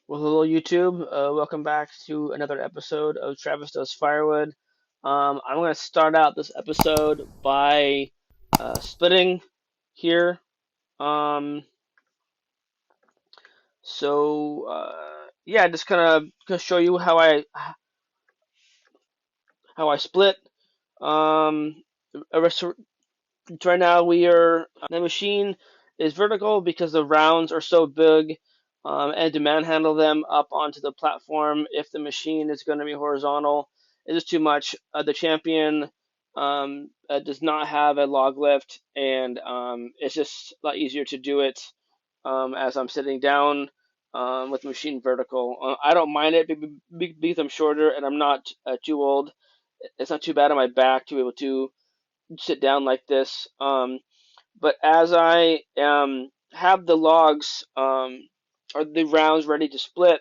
Well, hello YouTube. Welcome back to another episode of Travis Does Firewood. I'm going to start out this episode by splitting here. Um, yeah, just kind of gonna show you how I split. Um, right now we are the machine is vertical because the rounds are so big, and to manhandle them up onto the platform if the machine is going to be horizontal it is too much. The champion does not have a log lift, and it's just a lot easier to do it as I'm sitting down with the machine vertical. I don't mind it because I'm shorter and I'm not too old. It's not too bad on my back to be able to sit down like this. But as I have the logs or the rounds ready to split,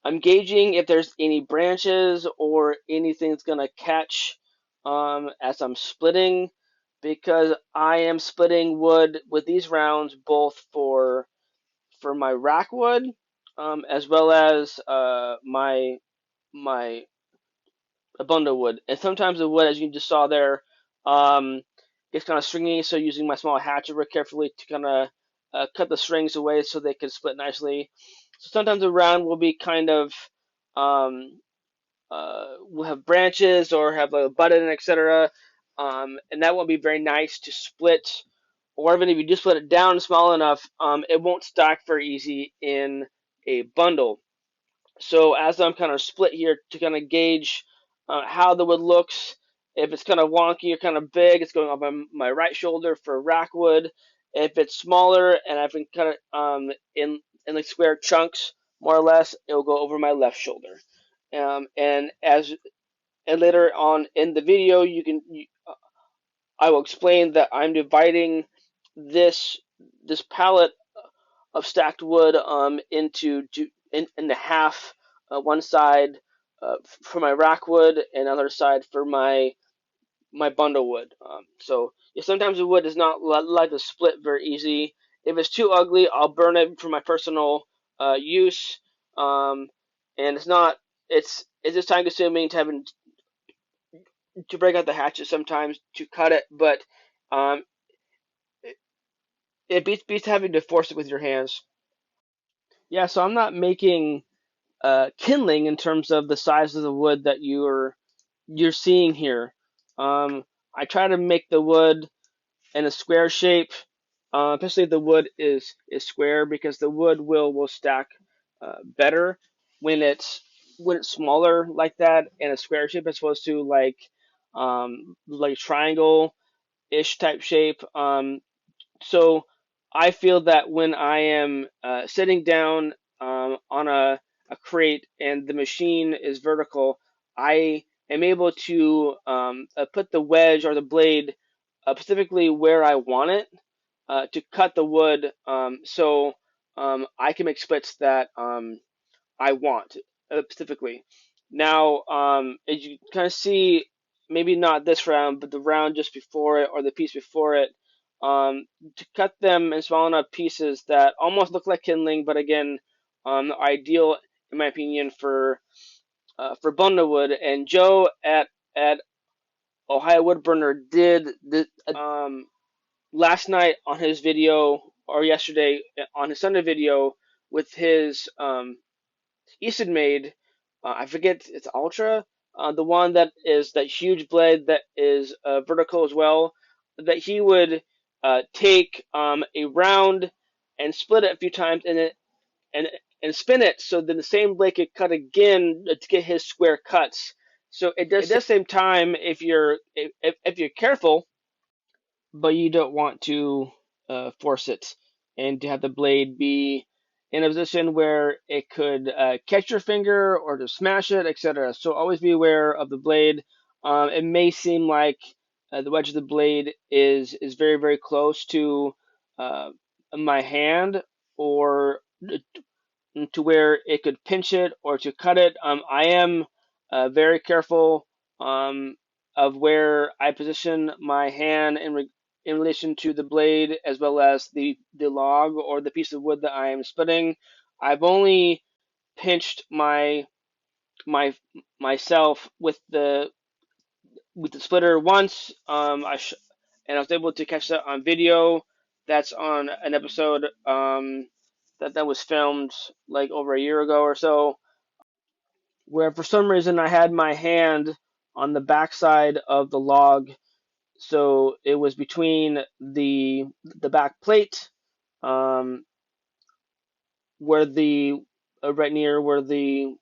I'm gauging if there's any branches or anything that's gonna catch as I'm splitting, because I am splitting wood with these rounds both for my rack wood as well as my bundle wood. And sometimes the wood, as you just saw there, um, gets kind of stringy. So using my small hatchet very carefully to kind of cut the strings away so they can split nicely. So sometimes the round will be kind of um, will have branches or have a button, etc. And that won't be very nice to split. Or even if you just split it down small enough, it won't stack very easy in a bundle. So as I'm kind of split here to kind of gauge how the wood looks, if it's kind of wonky or kind of big, it's going on my right shoulder for rack wood. If it's smaller and I've been cut it in like square chunks, more or less, it'll go over my left shoulder. And as and later on in the video, I will explain that I'm dividing this this pallet of stacked wood into half. One side for my rack wood, and another side for my bundle wood. So yeah, sometimes the wood is not like to split very easy. If it's too ugly, I'll burn it for my personal use. Um, and it's just time consuming to having to break out the hatchet sometimes to cut it, but um, it, it beats having to force it with your hands. Yeah, so I'm not making kindling in terms of the size of the wood that you're seeing here. I try to make the wood in a square shape, especially if the wood is square, because the wood will stack better when it's smaller like that in a square shape as opposed to like triangle ish type shape. So I feel that when I am sitting down on a crate and the machine is vertical, I am able to put the wedge or the blade specifically where I want it to cut the wood, so I can make splits that I want specifically. Now, as you kind of see, maybe not this round, but the round just before it or the piece before it, to cut them in small enough pieces that almost look like kindling, but again, ideal in my opinion for bundlewood. And Joe at Ohio Woodburner did the last night on his video, or yesterday on his Sunday video with his Easton made. I forget, it's Ultra, the one that is that huge blade that is vertical as well. That he would take a round and split it a few times, and and spin it so then the same blade could cut again to get his square cuts. So it does save time if you're careful, but you don't want to force it and to have the blade be in a position where it could catch your finger or to smash it, etc. So always be aware of the blade. It may seem like the wedge of the blade is very very close to uh, my hand, or to where it could pinch it or to cut it. I am very careful of where I position my hand in relation to the blade as well as the log or the piece of wood that I am splitting. I've only pinched my myself with the splitter once. And I was able to catch that on video. That's on an episode that was filmed like over a year ago or so, where for some reason I had my hand on the backside of the log, so it was between the back plate, um, where the right near where the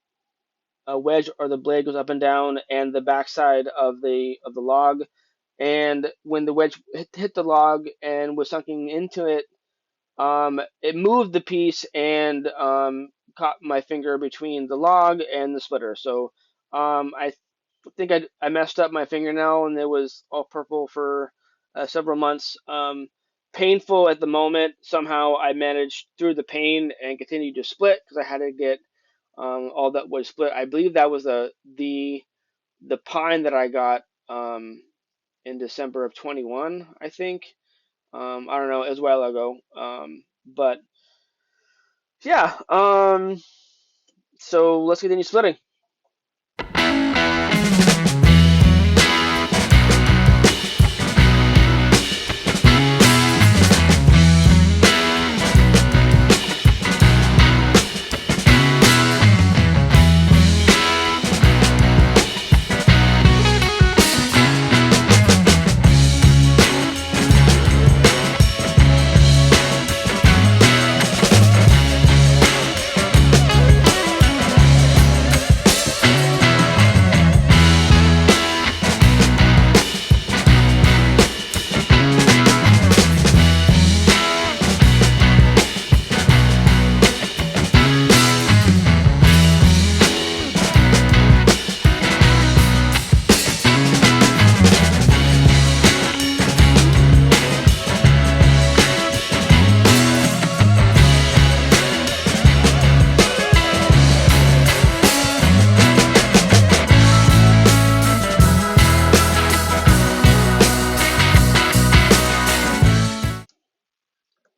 wedge or the blade goes up and down, and the backside of the log. And when the wedge hit the log and was sunken into it, it moved the piece and caught my finger between the log and the splitter. So I think I messed up my fingernail, and it was all purple for several months. Painful at the moment. Somehow I managed through the pain and continued to split because I had to get all that was split. I believe that was the pine that I got in December of 21, I think. I don't know, it was a while ago. But yeah, so let's continue splitting.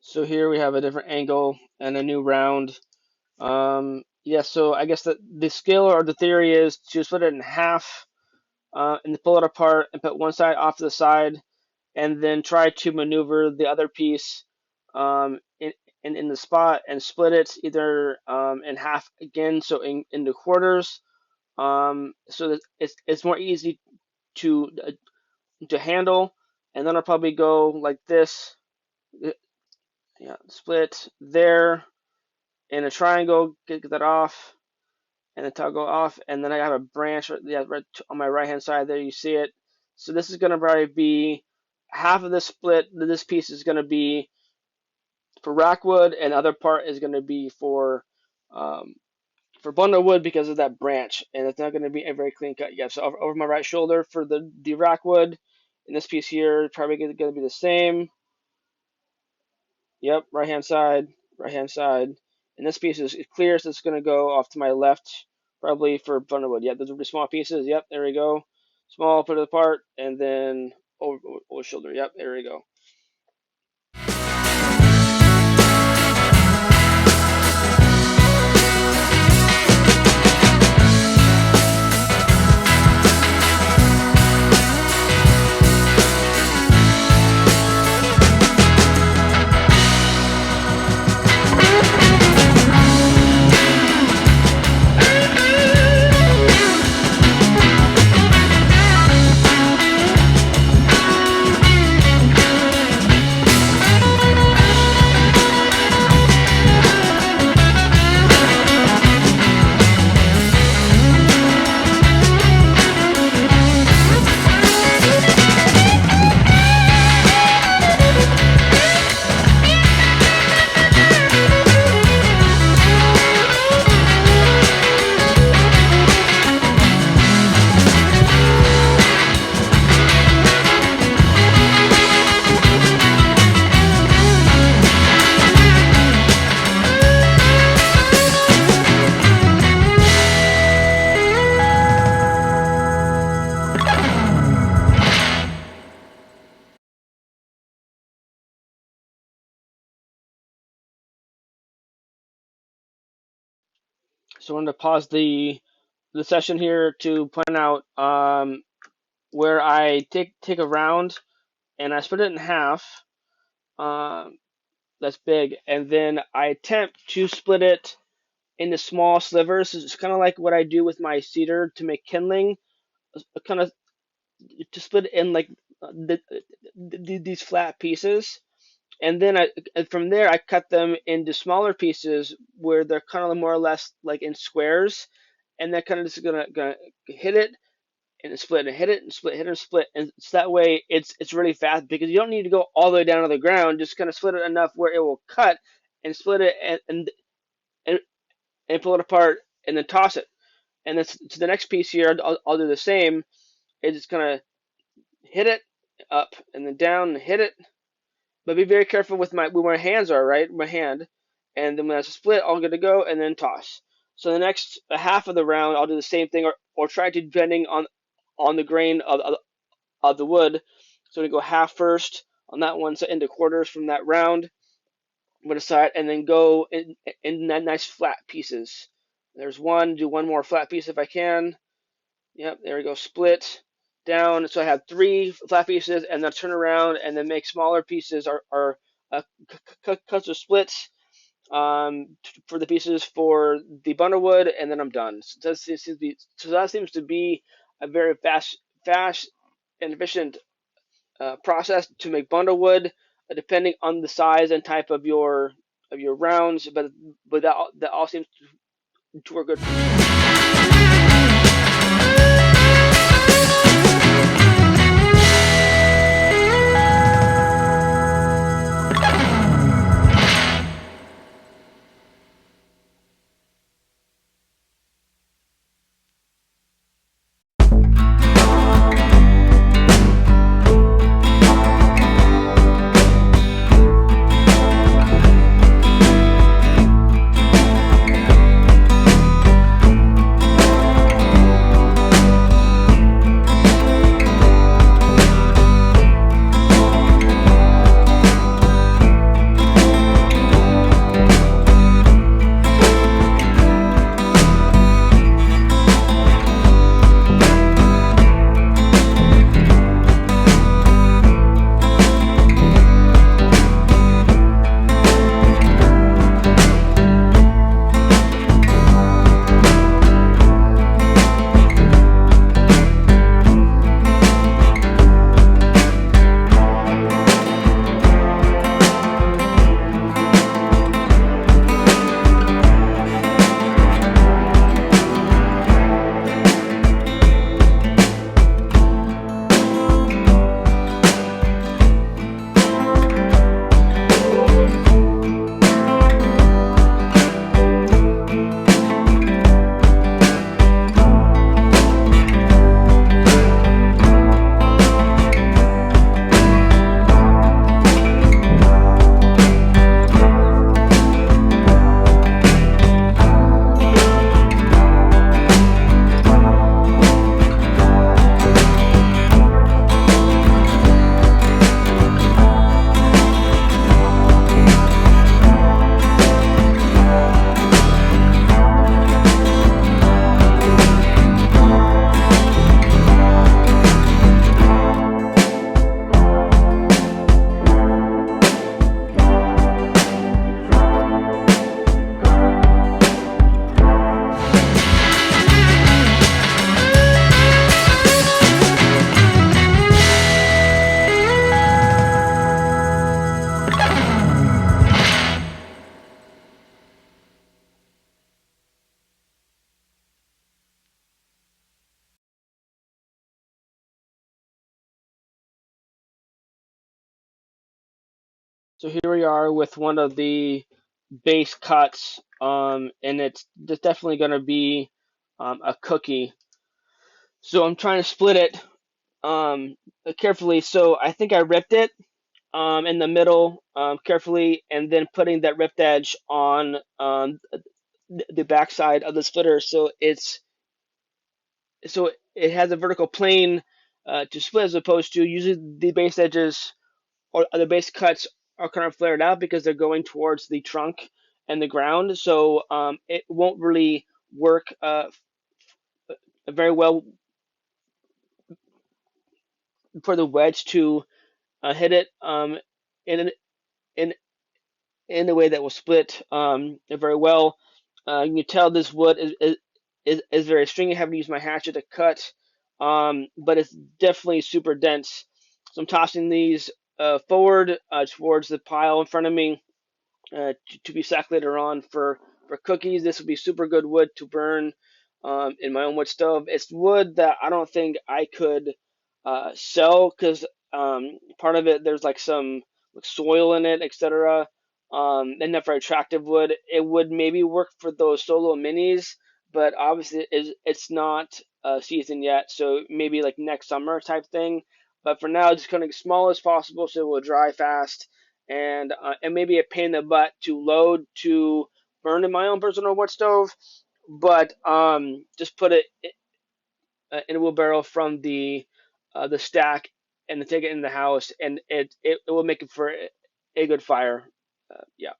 So here we have a different angle and a new round. Yeah, so I guess the skill or the theory is to split it in half and pull it apart and put one side off to the side, and then try to maneuver the other piece um, in, in the spot and split it either in half again, so into quarters, so that it's more easy to handle. And then I'll probably go like this, yeah, split there in a triangle, get that off, and the toggle off, and then I have a branch yeah, right on my right hand side there. You see it. So this is going to probably be half of this split. This piece is going to be for rackwood, and the other part is going to be um, for bundle wood because of that branch, and it's not going to be a very clean cut yet. So over my right shoulder for the rackwood, and this piece here probably going to be the same. Yep, right hand side, right hand side. And this piece is clear, so it's going to go off to my left, probably for bundlewood. Yep, those are pretty small pieces. Yep, there we go. Small, put it apart, and then over shoulder. Yep, there we go. So I wanted to pause the session here to point out where I take a round and I split it in half. Um, that's big, and then I attempt to split it into small slivers. It's kind of like what I do with my cedar to make kindling. Kind of to split it in like these flat pieces, and then from there I cut them into smaller pieces where they're kind of more or less like in squares, and then kind of just gonna hit it and split and hit it and split, hit and split, and so that way it's really fast because you don't need to go all the way down to the ground. Just kind of split it enough where it will cut and split it and, and pull it apart and then toss it. And then to the next piece here, I'll do the same. It's just gonna hit it up and then down and hit it, but be very careful with my hands are right, my hand, and then when that's a split, I'll get to go and then toss. So the next half of the round, I'll do the same thing or try to depending on the grain of the wood. So we go half first on that one, so into quarters from that round, put aside, and then go in nice flat pieces. There's one. Do one more flat piece if I can. Yep, there we go. Split down. So I have three flat pieces, and then turn around and then make smaller pieces or cuts or splits for the pieces for the bundlewood, and then I'm done. So that seems to be a very fast and efficient process to make bundlewood, depending on the size and type of your rounds. But that all seems to work good. So here we are with one of the base cuts, and it's definitely going to be a cookie. So I'm trying to split it carefully. So I think I ripped it in the middle carefully, and then putting that ripped edge on the backside of the splitter, so it has a vertical plane to split as opposed to usually the base edges or the base cuts are kind of flared out because they're going towards the trunk and the ground, so it won't really work very well for the wedge to hit it in in in a way that will split very well. You can tell this wood is very stringy. I have to use my hatchet to cut, but it's definitely super dense. So I'm tossing these forward towards the pile in front of me to be stacked later on for cookies. This would be super good wood to burn in my own wood stove. It's wood that I don't think I could sell because part of it there's like some like soil in it, etc. And not very attractive wood. It would maybe work for those solo minis, but obviously it's not seasoned yet, so maybe like next summer type thing. But for now, just kind of as small as possible so it will dry fast and maybe a pain in the butt to load to burn in my own personal wood stove, but just put it in a wheelbarrow from the stack and then take it in the house, and it will make it for a good fire. Yeah.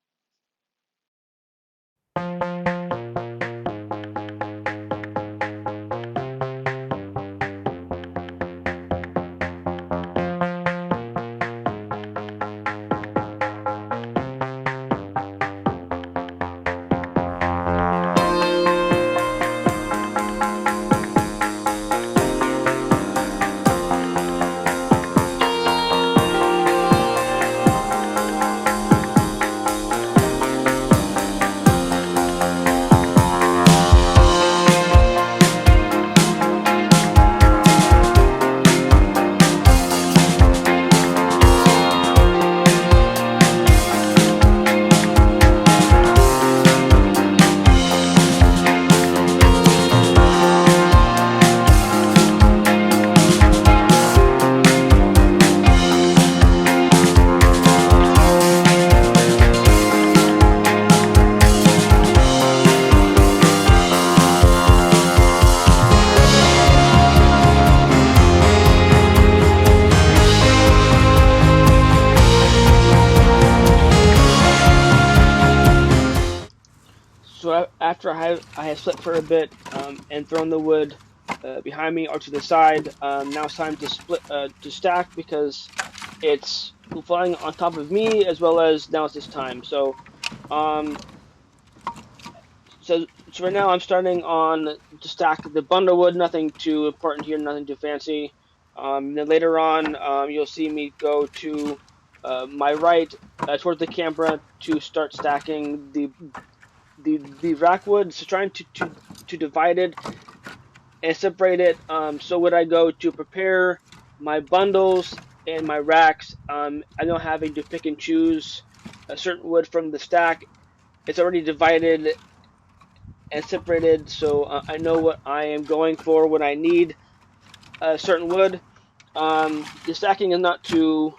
So after I have slept for a bit and thrown the wood behind me or to the side, now it's time to split to stack because it's flying on top of me as well as now it's this time. Um, so right now I'm starting on to stack the bundle wood. Nothing too important here, nothing too fancy. Then later on, you'll see me go to my right towards the camera to start stacking the rack wood. So trying to divide it and separate it. So when I go to prepare my bundles and my racks, I don't having to pick and choose a certain wood from the stack. It's already divided and separated, so I know what I am going for when I need a certain wood. The stacking is not too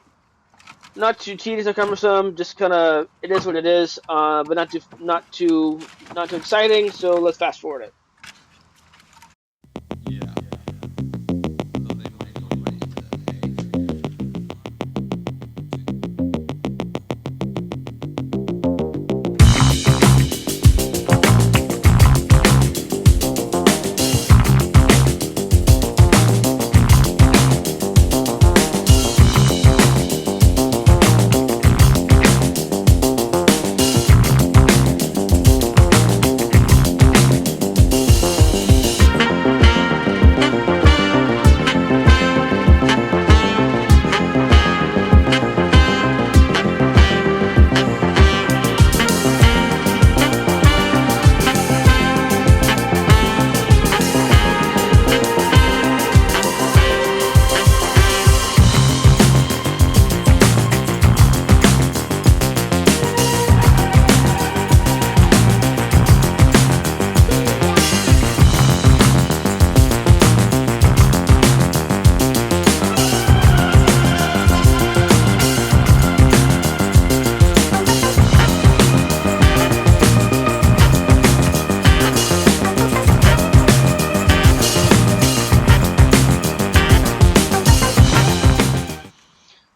tedious or cumbersome. Just kind of it is what it is, but not too exciting. So let's fast forward it.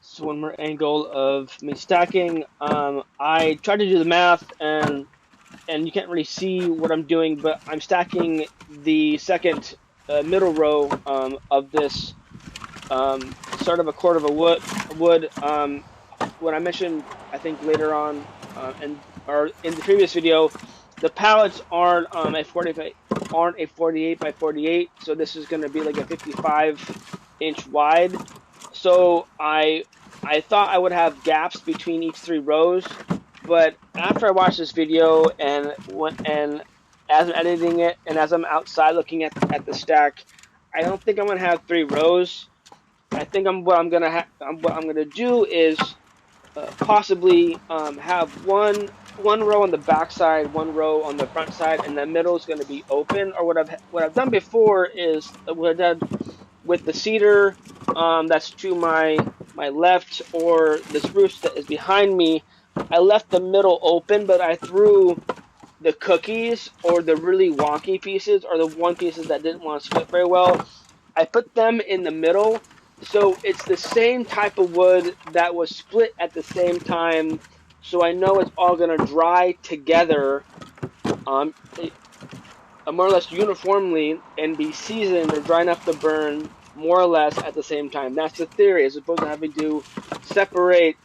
So one more angle of me stacking. I tried to do the math, and and you can't really see what I'm doing, but I'm stacking the second middle row of this sort of a cord of a wood. What I mentioned, I think later on, or in the previous video, the pallets aren't aren't a 48 by 48, so this is going to be like a 55-inch wide. So I thought I would have gaps between each 3 rows, but after I watched this video and as I'm editing it and as I'm outside looking at the stack, I don't think I'm gonna have 3 rows. I think what I'm gonna do is possibly have one row on the back side, 1 row on the front side, and the middle is going to be open. Or what I've done before is what I've done with the cedar that's to my left, or the spruce that is behind me. I left the middle open, but I threw the cookies or the really wonky pieces or the one pieces that didn't want to split very well. I put them in the middle, so it's the same type of wood that was split at the same time. So I know it's all gonna dry together, um, more or less uniformly, and be seasoned or dry enough to burn more or less at the same time. That's the theory, as opposed to having to separate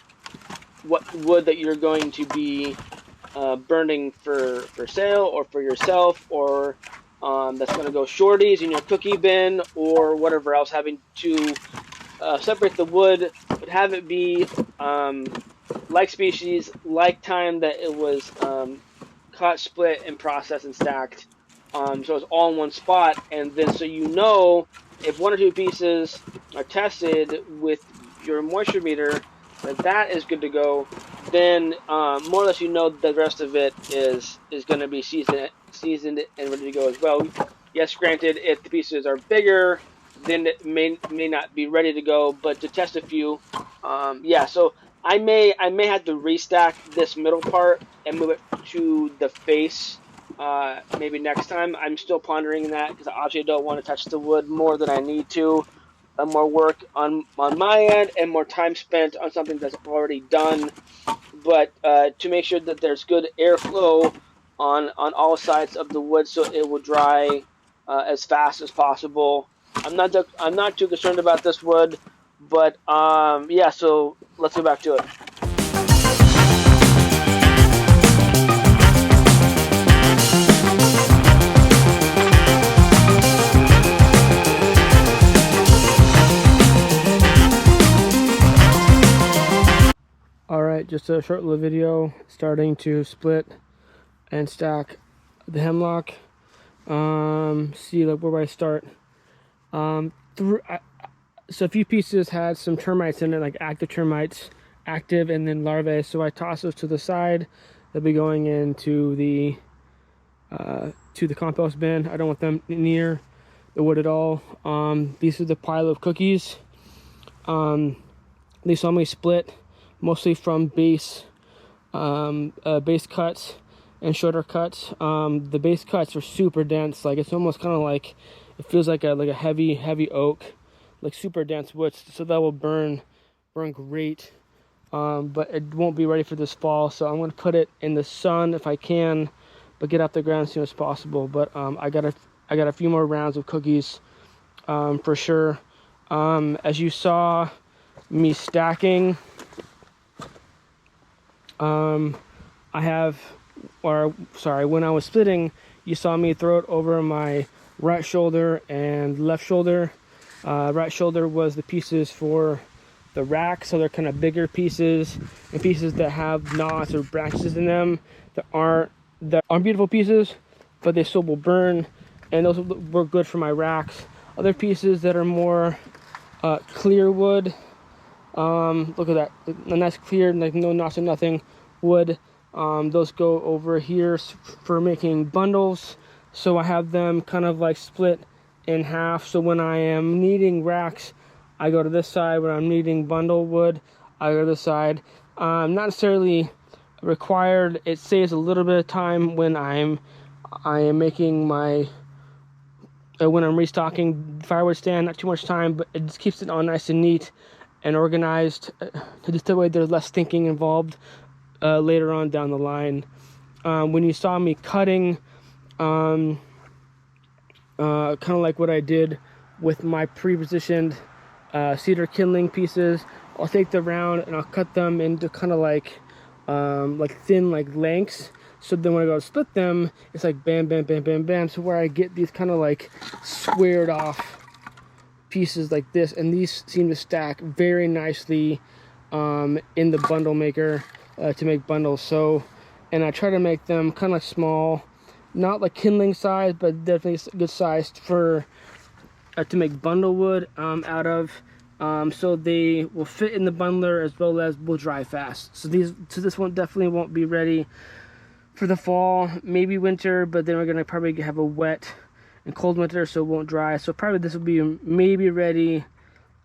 what wood that you're going to be burning for sale or for yourself, or that's going to go shorties in your cookie bin or whatever else. Having to separate the wood, but have it be like species, like time that it was cut, split, and processed and stacked. So it's all in one spot, and then so you know if 1 or 2 pieces are tested with your moisture meter, that is good to go. Then more or less you know the rest of it is going to be seasoned and ready to go as well. Yes, granted, if the pieces are bigger, then it may not be ready to go. But to test a few, yeah. So I may have to restack this middle part and move it to the face. Maybe next time. I'm still pondering that because I obviously don't want to touch the wood more than I need to. More work on my end and more time spent on something that's already done. But to make sure that there's good airflow on all sides of the wood, so it will dry as fast as possible. I'm not too concerned about this wood, but yeah. So let's go back to it. Alright, just a short little video starting to split and stack the hemlock. See like where I start. So a few pieces had some termites in it, like active termites, active and then larvae. So I toss those to the side. They'll be going into the compost bin. I don't want them near the wood at all. These are the pile of cookies. They saw me split mostly from base cuts and shorter cuts. The base cuts are super dense. Like it's almost kind of like, it feels like a heavy oak, like super dense wood. So that will burn great. But it won't be ready for this fall. So I'm going to put it in the sun if I can, but get out the ground as soon as possible. But I got a few more rounds of cookies for sure. As you saw me stacking, when I was splitting, you saw me throw it over my right shoulder and left shoulder. Right shoulder was the pieces for the rack, so they're kind of bigger pieces and pieces that have knots or branches in them that aren't beautiful pieces, but they still will burn, and those were good for my racks. Other pieces that are more clear wood, look at that, a nice clear, like no knots or nothing wood. Those go over here for making bundles, so I have them kind of like split in half. So when I am needing racks, I go to this side. When I'm needing bundle wood, I go to this side. Not necessarily required. It saves a little bit of time when I am making my when I'm restocking firewood stand. Not too much time, but it just keeps it all nice and neat and organized. Just that way there's less thinking involved later on down the line. when you saw me cutting, kind of like what I did with my pre-positioned cedar kindling pieces. I'll take the round and I'll cut them into kind of like thin like lengths. So then when I go to split them, it's like bam, bam, bam, bam, bam. So where I get these kind of like squared off pieces like this, and these seem to stack very nicely in the bundle maker to make bundles. So, and I try to make them kind of small, not like kindling size, but definitely good size for to make bundle wood out of. So they will fit in the bundler as well as will dry fast. So this one definitely won't be ready for the fall, maybe winter, but then we're gonna probably have a wet and cold winter, so it won't dry. So probably this will be maybe ready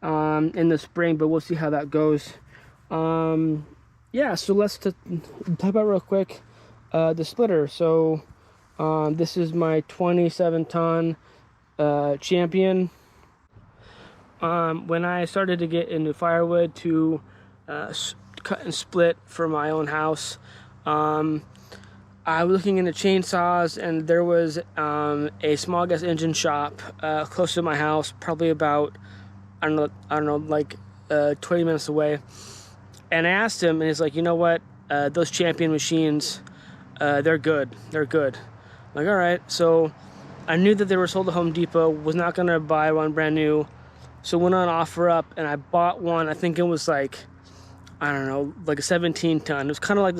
in the spring, but we'll see how that goes. Yeah, so let's talk about real quick the splitter. So this is my 27-ton Champion. When I started to get into firewood to cut and split for my own house, I was looking into chainsaws, and there was a small gas engine shop close to my house, probably about I don't know, like 20 minutes away. And I asked him, and he's like, you know what? Those Champion machines, they're good. They're good. I'm like, all right. So I knew that they were sold at Home Depot. Was not gonna buy one brand new, so went on OfferUp and I bought one. I think it was like, I don't know, like a 17-ton. It was kind of like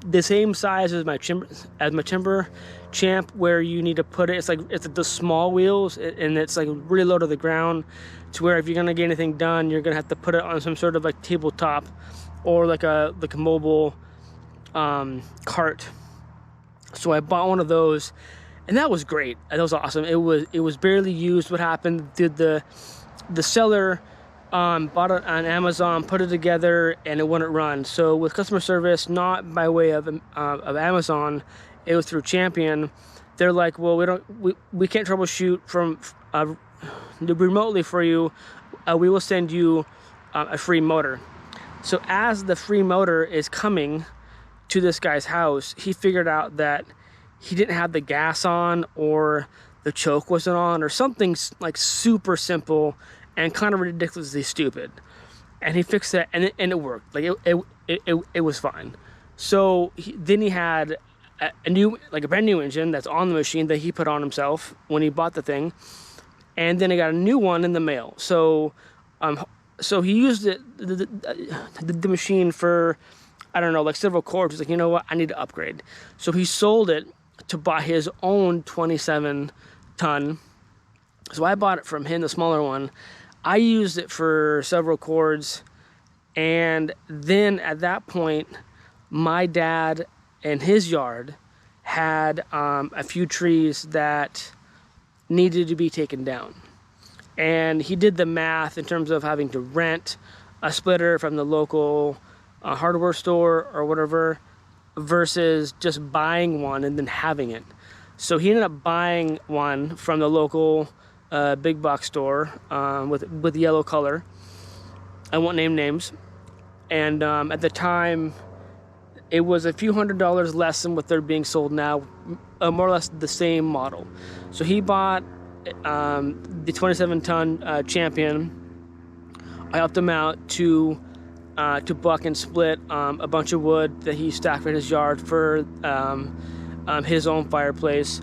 the same size as my timber Champ, where you need to put it. It's like the small wheels, and it's like really low to the ground, to where if you're gonna get anything done, you're gonna have to put it on some sort of like tabletop or like a mobile cart. So I bought one of those, and that was great. That was awesome. It was barely used. What happened? The seller bought it on Amazon, put it together, and it wouldn't run. So with customer service, not by way of Amazon, it was through Champion. They're like, well, we can't troubleshoot from remotely for you. We will send you a free motor. So as the free motor is coming to this guy's house, he figured out that he didn't have the gas on, or the choke wasn't on, or something like super simple and kind of ridiculously stupid. And he fixed it, and it worked. Like it was fine. So then he had a brand new engine that's on the machine that he put on himself when he bought the thing, and then he got a new one in the mail. So so he used it the machine for, I don't know, like several quarters. He's like, you know what, I need to upgrade. So he sold it to buy his own 27-ton. So I bought it from him, the smaller one. I used it for several cords, and then at that point, my dad in his yard had a few trees that needed to be taken down. And he did the math in terms of having to rent a splitter from the local hardware store or whatever, versus just buying one and then having it. So he ended up buying one from the local big box store with yellow color. I won't name names. And at the time, it was a few $100s less than what they're being sold now, more or less the same model. So he bought the 27-ton Champion. I helped him out to buck and split a bunch of wood that he stacked in his yard for his own fireplace.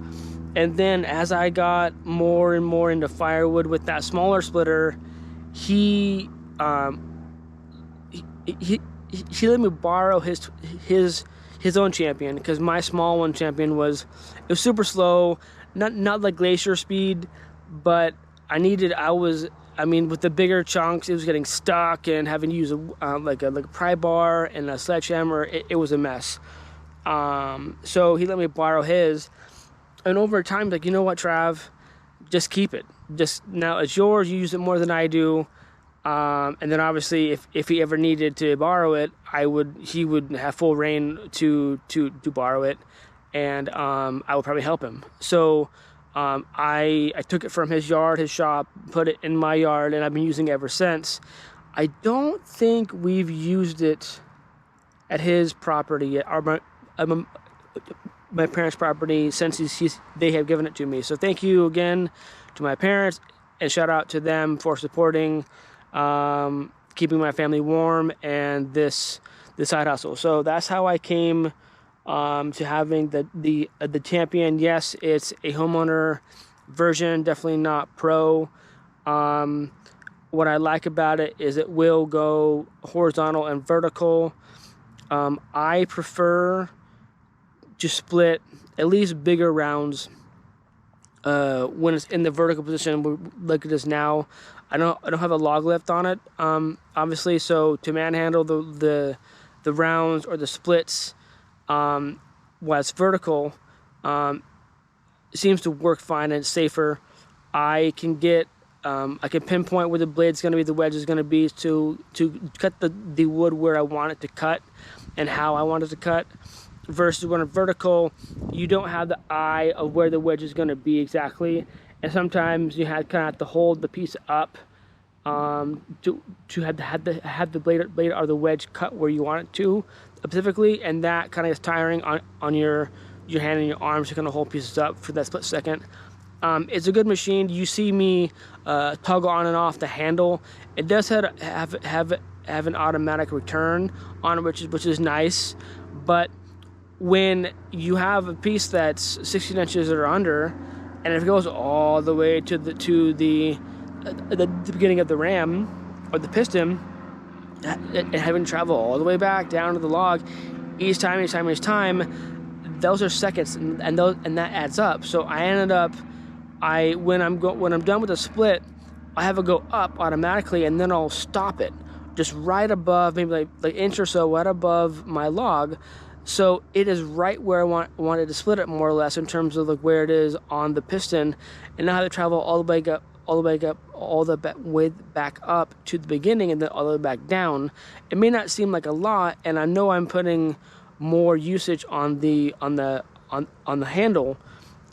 And then as I got more and more into firewood with that smaller splitter, he let me borrow his own Champion, because my small one Champion was super slow, not like glacier speed, but I mean, with the bigger chunks, it was getting stuck and having to use like a pry bar and a sledgehammer. It was a mess. So he let me borrow his, and over time, like, you know what, Trav, just keep it. Just now it's yours. You use it more than I do. And then obviously, if he ever needed to borrow it, he would have full reign to borrow it, and I would probably help him. So I took it from his yard, his shop, put it in my yard, and I've been using it ever since. I don't think we've used it at his property yet. my parents' property since they have given it to me. So thank you again to my parents, and shout out to them for supporting, keeping my family warm, and this side hustle. So that's how I came to having the Champion. Yes, it's a homeowner version, definitely not pro. What I like about it is it will go horizontal and vertical. I prefer to split at least bigger rounds when it's in the vertical position like it is now. I don't have a log lift on it, obviously, so to manhandle the rounds or the splits while it's vertical seems to work fine and it's safer. I can pinpoint where the blade's going to be, the wedge is going to be, to cut the wood where I want it to cut and how I want it to cut. Versus when it's vertical, you don't have the eye of where the wedge is going to be exactly, and sometimes you kind of have to hold the piece up to have the blade or the wedge cut where you want it to specifically, and that kind of is tiring on your hand and your arms to kind of hold pieces up for that split second. It's a good machine. You see me toggle on and off the handle. It does have an automatic return on it, which is nice, but when you have a piece that's 16 inches or under, and if it goes all the way to the beginning of the ram or the piston, and having to travel all the way back down to the log each time, those are seconds, and that adds up. So I ended up, when I'm done with the split, I have it go up automatically, and then I'll stop it just right above, maybe like inch or so right above my log. So it is right where I wanted to split it, more or less, in terms of like where it is on the piston, and now I have to travel all the way back up to the beginning, and then all the way back down. It may not seem like a lot, and I know I'm putting more usage on the handle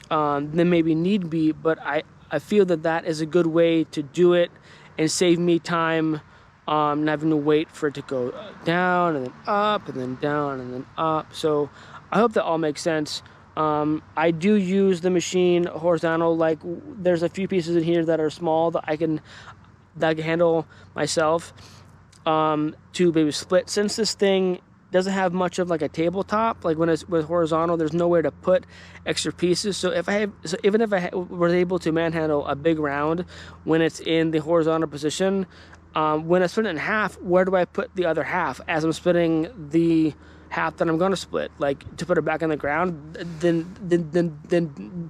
than maybe need be, but I feel that is a good way to do it and save me time. Not having to wait for it to go down and then up and then down and then up. So I hope that all makes sense. I do use the machine horizontal. Like, there's a few pieces in here that are small that I can handle myself to maybe split. Since this thing doesn't have much of like a tabletop, like when it's with horizontal, there's nowhere to put extra pieces. So even if I was able to manhandle a big round when it's in the horizontal position, when I split it in half, where do I put the other half as I'm splitting the half that I'm going to split? Like, to put it back on the ground, then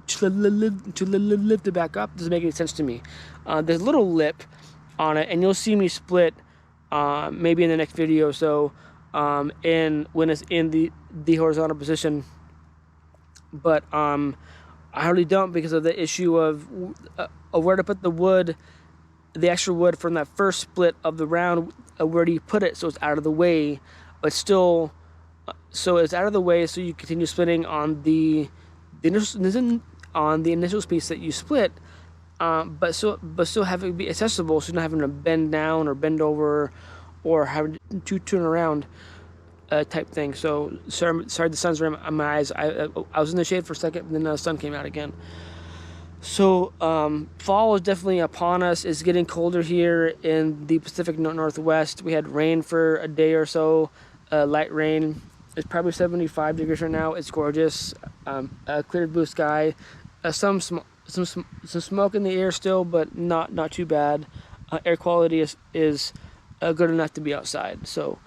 to lift it back up doesn't make any sense to me. There's a little lip on it, and you'll see me split maybe in the next video or so when it's in the horizontal position. But I really don't, because of the issue of where to put the wood, the extra wood from that first split of the round. Where do you put it so it's out of the way, but still, so it's out of the way, so you continue splitting on the initial piece that you split, but still have it be accessible, so you're not having to bend down or bend over or having to turn around type thing. So sorry the sun's right on my eyes. I was in the shade for a second, and then the sun came out again. So fall is definitely upon us. It's getting colder here in the Pacific Northwest. We had rain for a day or so, light rain. It's probably 75 degrees right now. It's gorgeous. Clear blue sky. Some smoke in the air still, but not too bad. Air quality is good enough to be outside. So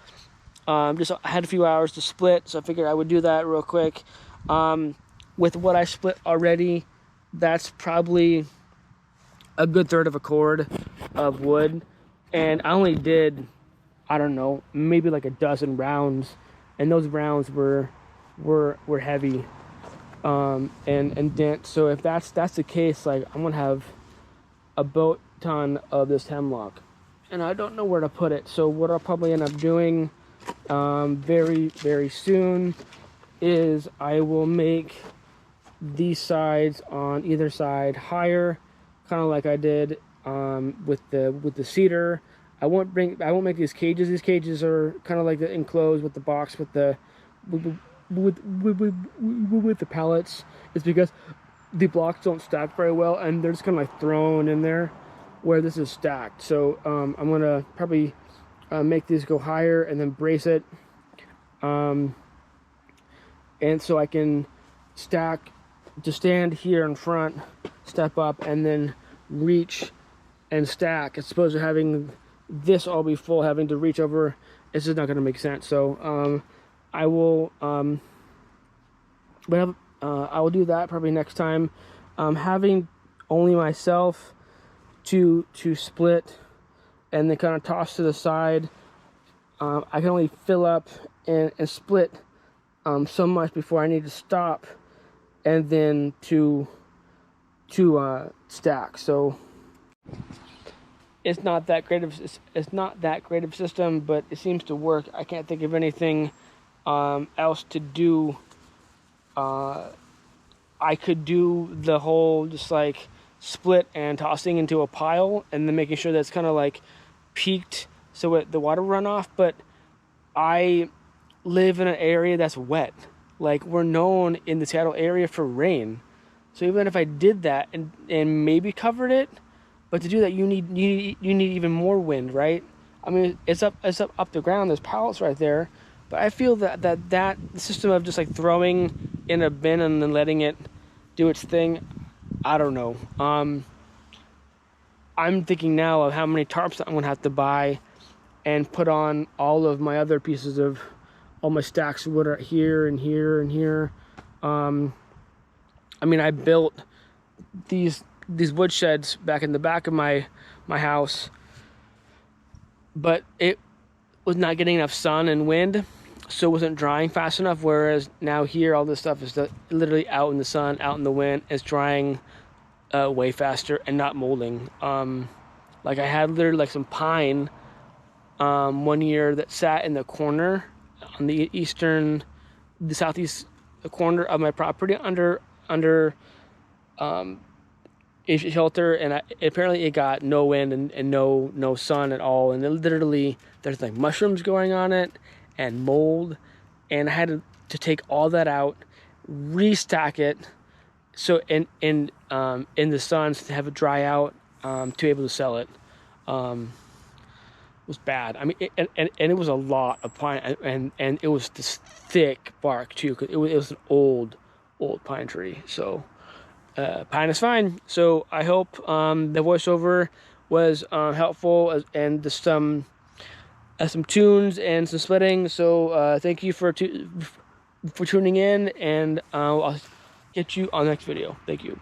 I had a few hours to split, so I figured I would do that real quick. With what I split already, that's probably a good third of a cord of wood, and I only did, I don't know, maybe like a dozen rounds, and those rounds were heavy and dense. So if that's the case, like, I'm gonna have a boat ton of this hemlock, and I don't know where to put it. So what I'll probably end up doing very, very soon is I will make these sides on either side higher, kind of like I did with the cedar. I won't make these cages. These cages are kind of like the enclosed with the box with the with the pallets is because the blocks don't stack very well, and they're just kind of like thrown in there where this is stacked. So I'm gonna probably make these go higher and then brace it, and so I can stack to stand here in front, step up, and then reach and stack, as opposed to having this all be full, having to reach over. It's just not going to make sense. So I will, I will do that probably next time. Having only myself to split and then kind of toss to the side. I can only fill up and split so much before I need to stop and then to stack. So it's not that great of a system, but it seems to work. I can't think of anything else to do. I could do the whole just like split and tossing into a pile and then making sure that it's kind of like peaked so the water run off, but I live in an area that's wet. Like, we're known in the Seattle area for rain. So even if I did that and maybe covered it, but to do that you need even more wind, right? I mean, it's up the ground. There's pallets right there, but I feel that system of just like throwing in a bin and then letting it do its thing, I don't know. I'm thinking now of how many tarps I'm gonna have to buy and put on all of my other pieces of all my stacks of wood are here and here and here. I mean, I built these wood sheds back in the back of my house, but it was not getting enough sun and wind, so it wasn't drying fast enough. Whereas now here, all this stuff is literally out in the sun, out in the wind. It's drying way faster and not molding. Like, I had literally like some pine one year that sat in the corner on the southeast corner of my property under a shelter, and apparently it got no wind and no sun at all, and literally there's like mushrooms going on it and mold, and I had to take all that out, restack it, so in the sun to have it dry out, to be able to sell it. Was bad. I mean, and it was a lot of pine, and it was this thick bark too, because it was an old pine tree. So pine is fine. So I hope the voiceover was helpful, and some tunes and some splitting. So thank you for tuning in, and I'll get you on the next video. Thank you.